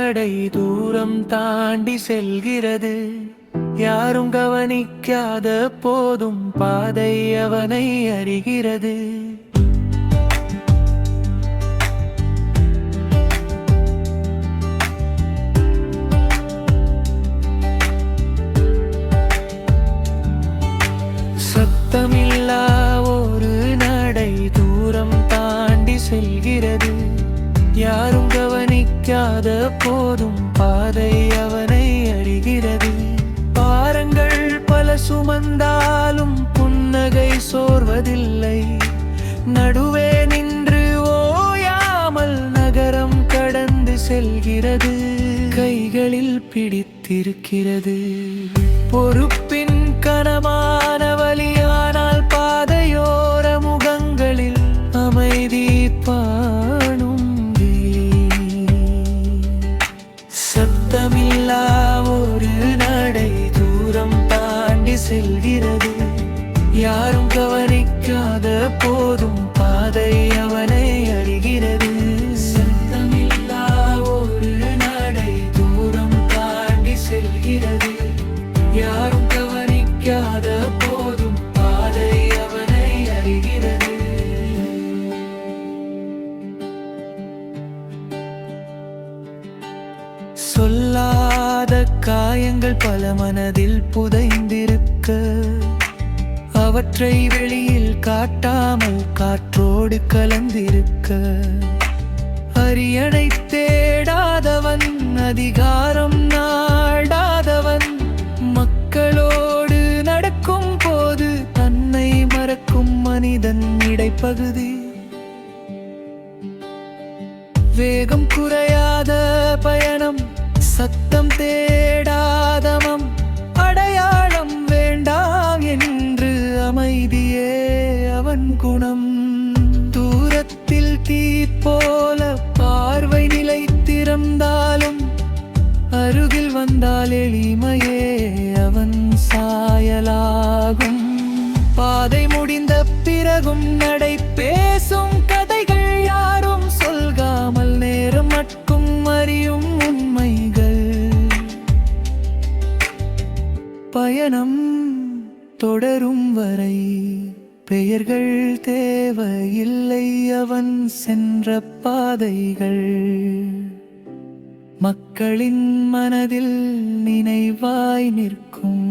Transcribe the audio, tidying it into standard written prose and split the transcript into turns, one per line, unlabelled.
நடை தூரம் தாண்டி செல்கிறது. யாரும் கவனிக்காத போதும் பாதை அவனை அறிகிறது. சத்தமில்லா ஒரு நடை தூரம் தாண்டி செல்கிறது. யாரும் கவனிக்காத போதும் பாதை அவனை அறிகிறது. பாரங்கள் பல சுமந்தாலும் புன்னகை சோர்வதில்லை. நடுவே நின்று ஓயாமல் நகரம் கடந்து செல்கிறது. கைகளில் பிடித்திருக்கிறது பொறுப்பின் கனமான வலியானால் பாதையோர முகங்களில் அமைதி பாணும். சத்தமில்லா ஒரு நடை தூரம் தாண்டி செல்கிறது. யாரும் கவனிக்காத போதும் பாதை அவனை அறிகிறது. சத்தமில்லா ஒரு நடை தூரம் தாண்டி செல்கிறது. யாரும் கவனிக்காத போதும் பாதை அவனை அறிகிறது. சொல்லாத காயங்கள் பல மனதில் புதைந்திருக்க, அவற்றை வெளியில் காட்டாமல் காற்றோடு கலந்திருக்க. அரியணை தேடாதவன், அதிகாரம் நாடாதவன், மக்களோடு நடக்கும் போது தன்னை மறக்கும் மனிதன் இடைப்பகுதி. வேகம் குறையாத பயணம், சத்தம் தேடாதமம், அடையாளம் வேண்டாம் என்று அமைதியே அவன் குணம். தூரத்தில் தீ போல பார்வை நிலைத்திருந்தாலும், அருகில் வந்தால் எளிமையே அவன் சாயலாகும். பாதை முடிந்த பிறகும் நடை பேசும் கதைகள் யாரும் சொல்காமல் நேரம் மட்டும் அறியும் உண்மைகள். பயணம் தொடரும் வரை பெயர்கள் தேவையில்லை. அவன் சென்ற பாதைகள் மக்களின் மனதில் நினைவாய் நிற்கும்.